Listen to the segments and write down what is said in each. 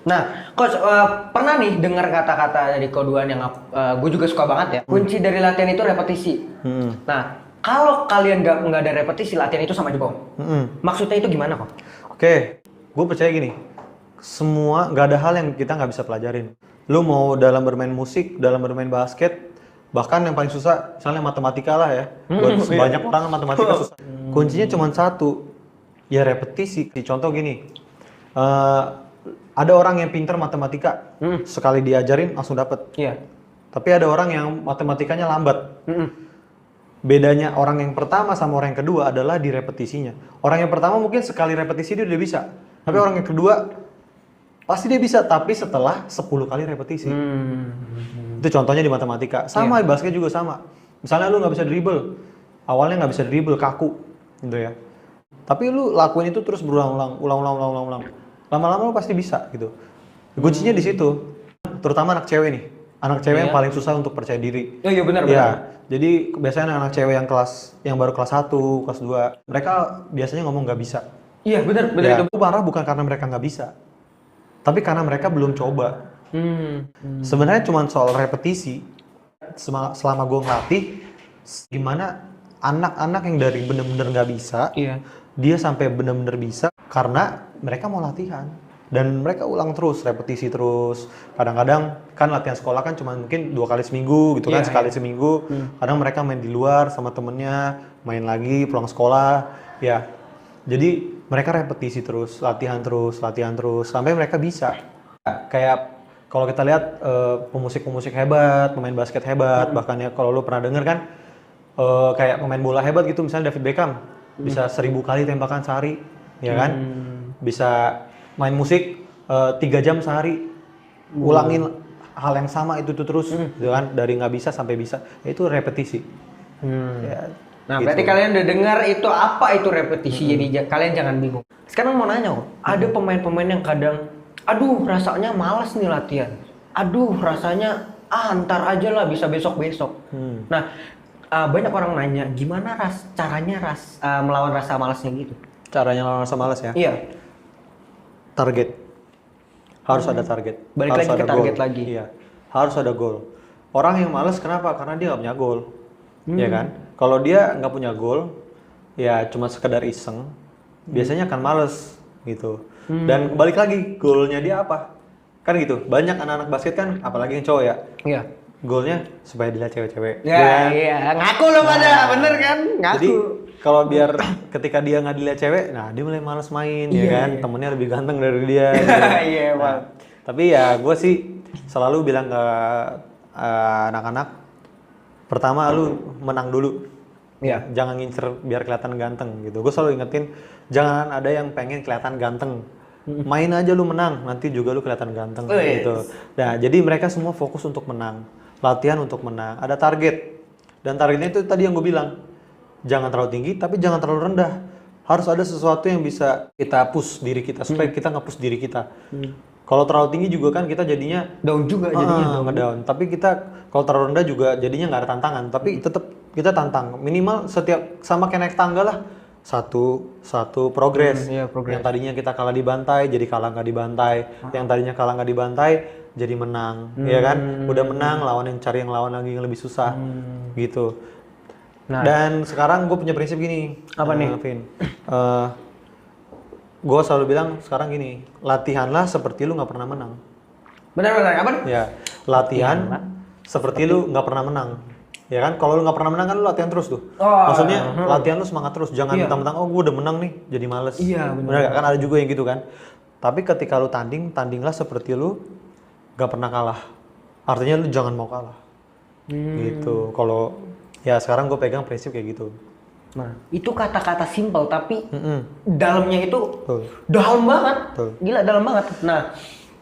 Nah, coach, pernah nih dengar kata-kata dari Koduan yang gue juga suka banget ya. Kunci dari latihan itu repetisi. Nah, kalau kalian nggak ada repetisi, latihan itu sama aja bohong. Maksudnya itu gimana kok? Oke, gue percaya gini, semua nggak ada hal yang kita nggak bisa pelajarin. Lu mau dalam bermain musik, dalam bermain basket, bahkan yang paling susah, misalnya matematika lah ya. Buat banyak orang matematika susah. Kuncinya cuma satu, ya repetisi. Contoh gini, ada orang yang pintar matematika, sekali diajarin langsung dapet. Iya. Tapi ada orang yang matematikanya lambat. Bedanya orang yang pertama sama orang yang kedua adalah di repetisinya. Orang yang pertama mungkin sekali repetisi dia udah bisa. Tapi orang yang kedua pasti dia bisa, tapi setelah 10 kali repetisi. Itu contohnya di matematika. Sama di basket juga sama. Misalnya lu nggak bisa dribble, awalnya nggak bisa dribble, kaku, gitu ya. Tapi lu lakuin itu terus berulang-ulang, ulang. Lama-lama lu pasti bisa gitu. Kuncinya di situ. Terutama anak cewek nih. Anak cewek yang paling susah untuk percaya diri. Oh iya benar. Ya, jadi biasanya anak cewek yang baru kelas 1, kelas 2, mereka biasanya ngomong nggak bisa. Iya benar Ya, itu. itu parah bukan karena mereka nggak bisa, tapi karena mereka belum coba. Sebenarnya cuma soal repetisi. Selama gue ngelatih, gimana anak-anak yang dari bener-bener nggak bisa, dia sampai bener-bener bisa karena mereka mau latihan. Dan mereka ulang terus, repetisi terus. Kadang-kadang kan latihan sekolah kan cuma mungkin 2 kali seminggu gitu kan, sekali seminggu. Kadang mereka main di luar sama temennya, main lagi, pulang sekolah. Ya, jadi mereka repetisi terus, latihan terus, sampai mereka bisa. Kayak kalau kita lihat pemusik-pemusik hebat, pemain basket hebat, bahkan ya kalau lu pernah denger kan, kayak pemain bola hebat gitu, misalnya David Beckham, bisa 1000 kali tembakan sehari, ya kan? Bisa main musik 3 jam sehari, ulangin hal yang sama itu terus, gitu kan? Dari nggak bisa sampai bisa, itu repetisi. Ya, Nah, gitu. berarti kalian udah dengar itu apa itu repetisi, jadi kalian jangan bingung. Sekarang mau nanya kok, ada pemain-pemain yang kadang, aduh rasanya malas nih latihan, aduh rasanya ntar aja lah, bisa besok-besok. Nah, banyak orang nanya, gimana caranya melawan rasa malasnya gitu? Caranya lawan rasa malas ya? Iya. Target. Harus ada target. Balik Harus lagi ke ada target goal. lagi. Iya. Harus ada goal. Orang yang malas kenapa? Karena dia nggak punya goal. Ya kan? Kalau dia nggak punya goal, ya cuma sekedar iseng, biasanya akan males gitu. Dan balik lagi, goalnya dia apa? Kan gitu. Banyak anak-anak basket kan, apalagi yang cowok ya. Iya. Goalnya supaya dilihat cewek-cewek. Ya, iya. Ngaku lo pada, bener kan? Ngaku. Jadi kalau biar ketika dia nggak dilihat cewek, nah dia mulai malas main, ya kan? Temennya lebih ganteng dari dia. Gitu. Iya, Nah, tapi ya gue sih selalu bilang ke anak-anak, pertama lu menang dulu. Iya. Jangan ngincer biar kelihatan ganteng gitu. Gue selalu ingetin, jangan ada yang pengen kelihatan ganteng. Main aja lu menang, nanti juga lu kelihatan ganteng gitu. Nah, jadi mereka semua fokus untuk menang. Latihan untuk menang, ada target. Dan targetnya itu tadi yang gue bilang, jangan terlalu tinggi tapi jangan terlalu rendah. Harus ada sesuatu yang bisa kita push diri kita, supaya kita nge-push diri kita. Kalau terlalu tinggi juga kan kita jadinya Down juga jadinya. ngedown. Tapi kita kalau terlalu rendah juga jadinya nggak ada tantangan. Tapi tetap kita tantang. Minimal setiap sama kayak naik tangga lah. Satu progres. Yang tadinya kita kalah dibantai jadi kalah nggak dibantai. Yang tadinya kalah nggak dibantai jadi menang, ya kan? Udah menang, lawan yang cari yang lawan lagi yang lebih susah, gitu. Nah. Dan sekarang gue punya prinsip gini. Apa nih? Vin? Gue selalu bilang sekarang gini, latihanlah seperti lu nggak pernah menang. Benar-benar apa? Ya, latihan seperti lu nggak pernah menang. Ya kan, kalau lu nggak pernah menang kan lu latihan terus tuh. Maksudnya latihan lu semangat terus, jangan mentang-mentang oh gue udah menang nih jadi males. Iya, benar. Kan ada juga yang gitu kan. Tapi ketika lu tandinglah seperti lu nggak pernah kalah. Artinya lu jangan mau kalah. Gitu. Kalau ya sekarang gue pegang prinsip kayak gitu. Nah, itu kata-kata simpel tapi dalamnya itu Betul. dalam banget. Betul. Gila dalam banget. Nah,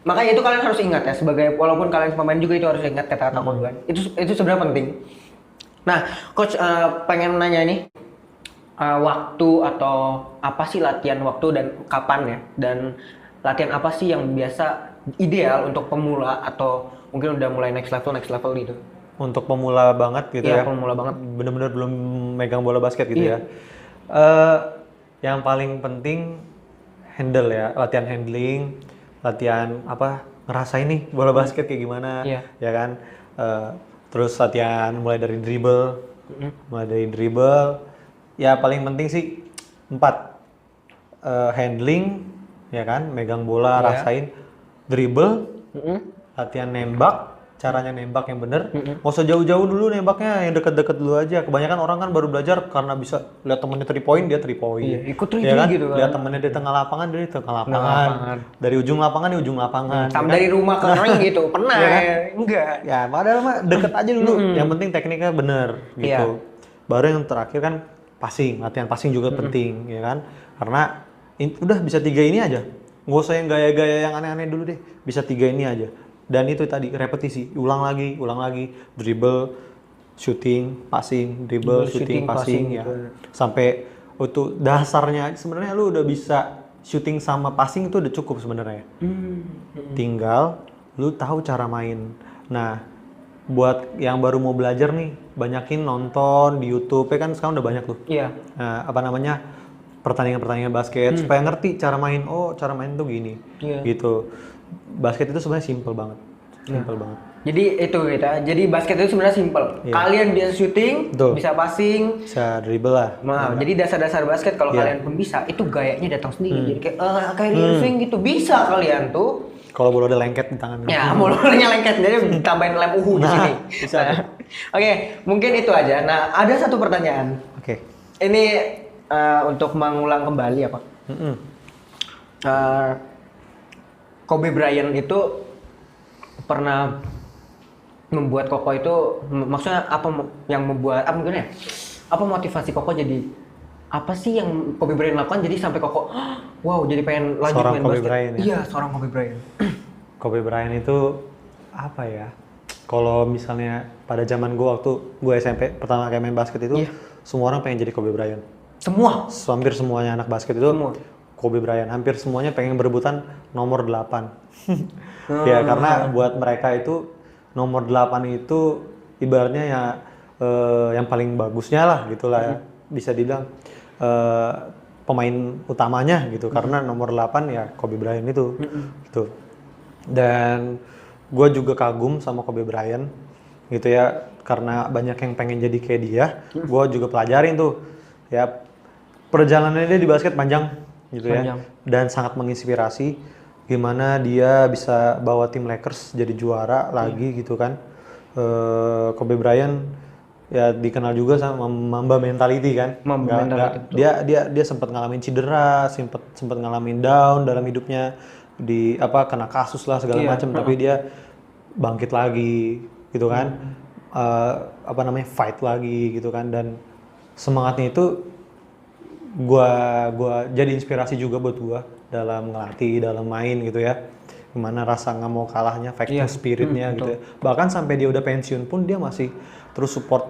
makanya itu kalian harus ingat ya, sebagai walaupun kalian pemain juga itu harus ingat kata-kata Koduan. Itu sebenarnya penting. Nah, coach pengen nanya nih, waktu atau apa sih latihan waktu dan kapan ya? Dan latihan apa sih yang biasa ideal untuk pemula atau mungkin udah mulai next level gitu? Untuk pemula banget gitu ya. Iya, pemula banget. Bener-bener belum megang bola basket gitu ya. Yang paling penting handle ya, latihan handling. latihan apa ngerasain nih bola basket kayak gimana, Iya. ya kan. Terus latihan mulai dari dribble, ya paling penting sih 4. Handling, ya kan, megang bola, Iya. rasain dribble, Mm-mm. latihan nembak, caranya nembak yang bener. Nggak usah jauh-jauh dulu nembaknya, yang deket-deket dulu aja. Kebanyakan orang kan baru belajar karena bisa lihat temennya 3 point, dia 3 point. Iya, ikut Ya kan? gitu kan. Lihat temennya di tengah lapangan, dia di tengah lapangan. lapangan. Dari ujung lapangan di ujung lapangan. Sama ya kan? dari rumah ke ring gitu, pernah Iya kan? ya? Enggak. Ya, padahal mah deket aja dulu. Yang penting tekniknya bener gitu. Iya. Baru yang terakhir kan passing, latihan passing juga penting, ya kan? Karena udah bisa 3 ini aja. Nggak usah yang gaya-gaya yang aneh-aneh dulu deh. Bisa 3 ini aja. Dan itu tadi repetisi, ulang lagi, dribble, shooting, passing, dribble, shooting, passing, ya. gitu. Sampai itu dasarnya sebenarnya lu udah bisa shooting sama passing itu udah cukup sebenarnya. Tinggal lu tahu cara main. Nah, buat yang baru mau belajar nih, banyakin nonton di YouTube, ya kan sekarang udah banyak tuh. Iya. Apa namanya? Pertandingan-pertandingan basket supaya ngerti cara main. Oh, cara main tuh gini. Iya. Gitu. Basket itu sebenarnya simple banget. Simple banget. Jadi itu kita. Jadi basket itu sebenarnya simple. Iya. Kalian bisa shooting, Betul. bisa passing. Bisa dribble lah. Nah, jadi dasar-dasar basket kalau Iya. kalian pun bisa, itu gayanya datang sendiri. Jadi kayak Kyrie Irving gitu bisa kalian tuh. Kalau bola ada lengket di tangan. Ya, mulutnya lengket jadi tambahin lem uhu di Nah, sini. bisa tuh. Oke, mungkin itu aja. Nah, ada satu pertanyaan. Oke. Ini untuk mengulang kembali apa? Mm-mm. Kobe Bryant itu pernah membuat Koko itu, maksudnya apa yang membuat apa gimana ya? Apa motivasi Koko jadi apa sih yang Kobe Bryant lakukan jadi sampai Koko wow jadi pengen lanjut Seorang main Kobe basket? Bryant ya? Iya, seorang Kobe Bryant. Kobe Bryant itu apa ya? Kalau misalnya pada zaman gue waktu gue SMP pertama kali main basket itu, Iya. semua orang pengen jadi Kobe Bryant. Semua. Hampir semuanya anak basket itu Semua. Kobe Bryant. Hampir semuanya pengen berebutan nomor 8. Ya karena buat mereka itu nomor 8 itu ibaratnya ya yang paling bagusnya lah gitulah ya. Bisa dibilang pemain utamanya gitu karena nomor 8 ya Kobe Bryant itu gitu. Dan gue juga kagum sama Kobe Bryant gitu ya karena banyak yang pengen jadi kayak dia. Gue juga pelajarin tuh ya perjalanannya dia di basket panjang gitu Panjang. ya dan sangat menginspirasi gimana dia bisa bawa tim Lakers jadi juara lagi gitu kan. Kobe Bryant ya dikenal juga sama Mamba mentality kan. Mamba mentality, Dia sempat ngalamin cedera, sempat ngalamin down dalam hidupnya di kena kasus lah segala Iya. macam tapi dia bangkit lagi gitu kan. Fight lagi gitu kan dan semangatnya itu gua jadi inspirasi juga buat gua dalam ngelatih, dalam main gitu ya. Gimana rasa nggak mau kalahnya, fighting Iya. spiritnya gitu ya. Bahkan sampai dia udah pensiun pun dia masih terus support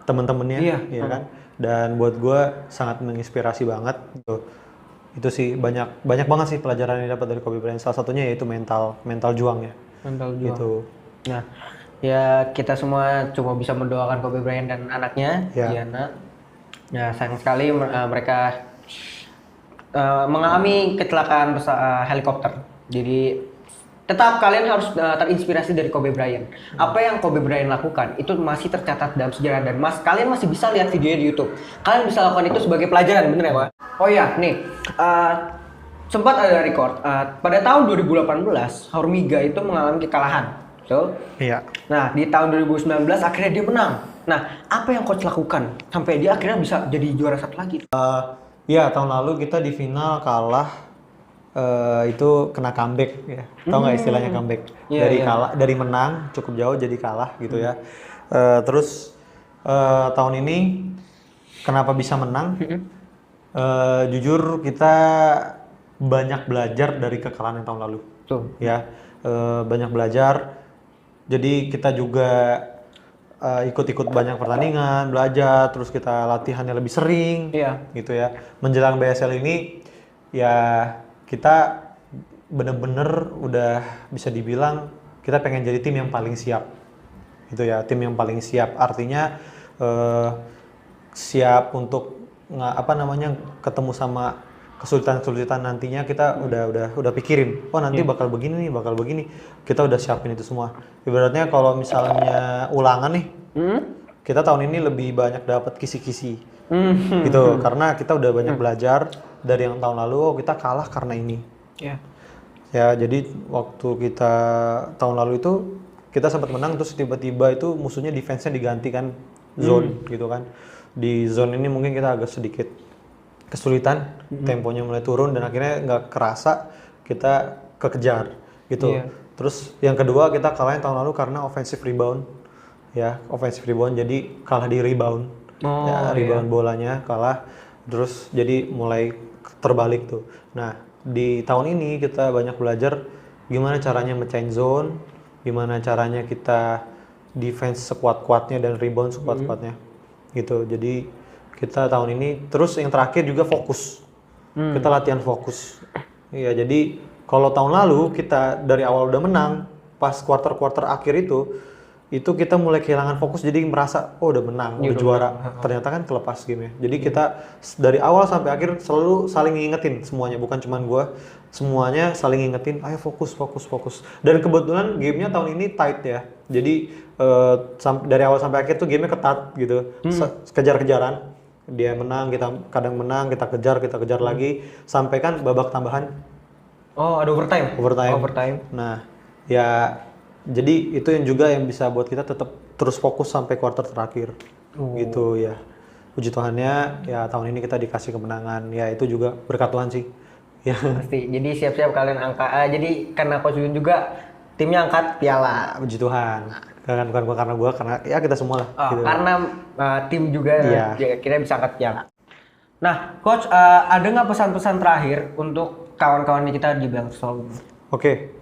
temen-temennya, Iya. ya kan. Dan buat gua sangat menginspirasi banget gitu. Itu sih banyak banget sih pelajaran yang dapat dari Kobe Bryant. Salah satunya yaitu mental juang ya. Mental juang. Gitu. Nah, ya kita semua cuma bisa mendoakan Kobe Bryant dan anaknya, Ya. Diana. Ya, sayang sekali mereka mengalami kecelakaan helikopter. Jadi tetap kalian harus terinspirasi dari Kobe Bryant. Apa yang Kobe Bryant lakukan itu masih tercatat dalam sejarah dan kalian masih bisa lihat videonya di YouTube. Kalian bisa lakukan itu sebagai pelajaran, bener ya Pak? Oh iya, nih sempat ada record pada tahun 2018 Hormiga itu mengalami kekalahan. So, Iya. nah di tahun 2019 akhirnya dia menang. Nah, apa yang coach lakukan sampai dia akhirnya bisa jadi juara satu lagi? Iya, tahun lalu kita di final kalah itu kena comeback ya. Tahu nggak istilahnya comeback? Iya, Dari iya. kalah, dari menang cukup jauh jadi kalah gitu ya. Terus tahun ini kenapa bisa menang? Jujur kita banyak belajar dari kekalahan yang tahun lalu. Tuh. Ya, banyak belajar. Jadi kita juga ikut-ikut banyak pertandingan, belajar, terus kita latihannya lebih sering, Iya. gitu ya. Menjelang BSL ini, ya kita bener-bener udah bisa dibilang kita pengen jadi tim yang paling siap, gitu ya. Tim yang paling siap, artinya siap untuk ketemu sama kesulitan nantinya kita udah pikirin. Oh nanti bakal begini nih, bakal begini. Kita udah siapin itu semua. Ibaratnya kalau misalnya ulangan nih, kita tahun ini lebih banyak dapat kisi-kisi. Gitu. Karena kita udah banyak belajar dari yang tahun lalu. Oh kita kalah karena ini. Ya jadi waktu kita tahun lalu itu kita sempat menang terus tiba-tiba itu musuhnya defense-nya diganti kan zone gitu kan. Di zone ini mungkin kita agak sedikit kesulitan, temponya mulai turun dan akhirnya nggak kerasa kita kekejar gitu. Terus yang kedua kita kalahin tahun lalu karena offensive rebound. Ya, offensive rebound jadi kalah di rebound. Rebound bolanya kalah terus jadi mulai terbalik tuh. Nah, di tahun ini kita banyak belajar gimana caranya mecahin zone, gimana caranya kita defense sekuat-kuatnya dan rebound sekuat-kuatnya gitu. Jadi kita tahun ini terus yang terakhir juga fokus. Kita latihan fokus. Iya, jadi kalau tahun lalu kita dari awal udah menang, pas quarter akhir itu kita mulai kehilangan fokus jadi merasa oh udah menang, udah juara. Ternyata kan kelepas game-nya. Jadi kita dari awal sampai akhir selalu saling ngingetin semuanya, bukan cuman gua, semuanya saling ngingetin, ayo fokus. Dan kebetulan game-nya tahun ini tight ya. Jadi dari awal sampai akhir tuh game-nya ketat gitu. Kejar-kejaran. Dia menang, kita kadang menang, kita kejar lagi sampai kan babak tambahan. Oh, ada overtime. Nah, ya jadi itu yang juga yang bisa buat kita tetap terus fokus sampai quarter terakhir. Gitu ya. Puji Tuhannya ya tahun ini kita dikasih kemenangan. Ya itu juga berkat Tuhan sih. Ya. Pasti. Jadi siap-siap kalian jadi karena Coach Yun juga timnya angkat piala. Puji Tuhan. Bukan gua karena gua, karena ya kita semua lah. Oh, gitu. Karena tim juga kita bisa angkat piala. Nah, Coach, ada nggak pesan-pesan terakhir untuk kawan-kawan kita di Bang Soul? Oke.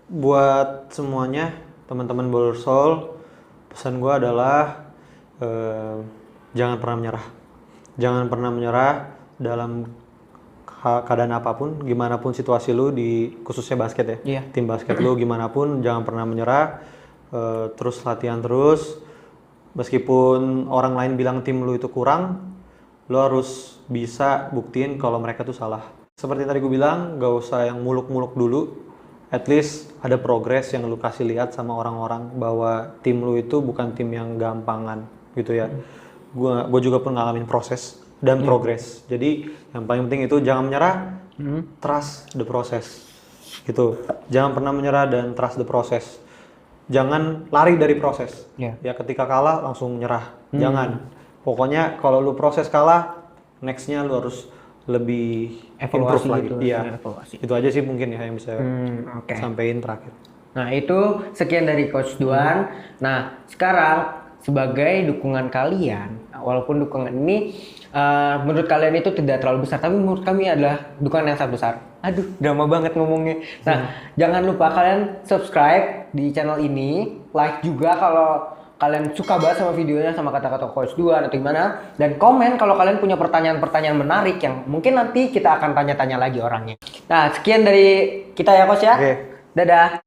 Buat semuanya, teman-teman Baller Soul, pesan gua adalah jangan pernah menyerah. Jangan pernah menyerah dalam keadaan apapun, gimana pun situasi lu di khususnya basket ya, tim basket lu gimana pun jangan pernah menyerah, terus latihan terus, meskipun orang lain bilang tim lu itu kurang, lu harus bisa buktiin kalau mereka tuh salah. Seperti tadi gue bilang, gak usah yang muluk-muluk dulu, at least ada progres yang lu kasih lihat sama orang-orang bahwa tim lu itu bukan tim yang gampangan gitu ya. Gue juga pun ngalamin proses dan progres. Jadi yang paling penting itu jangan menyerah, trust the process. Gitu. Jangan pernah menyerah dan trust the process. Jangan lari dari proses. Ya ketika kalah langsung menyerah. Jangan. Pokoknya kalau lu proses kalah, nextnya lu harus lebih evaluasi lagi. Gitu, iya. Itu aja sih mungkin ya yang bisa sampaikan terakhir. Nah itu sekian dari Coach Duan. Nah sekarang sebagai dukungan kalian, walaupun dukungan ini menurut kalian itu tidak terlalu besar, tapi menurut kami adalah dukungan yang sangat besar. Aduh, drama banget ngomongnya. Nah, jangan lupa kalian subscribe di channel ini, like juga kalau kalian suka banget sama videonya, sama kata-kata Coach Duan atau gimana, dan komen kalau kalian punya pertanyaan-pertanyaan menarik yang mungkin nanti kita akan tanya-tanya lagi orangnya. Nah, sekian dari kita ya Coach ya. Dadah.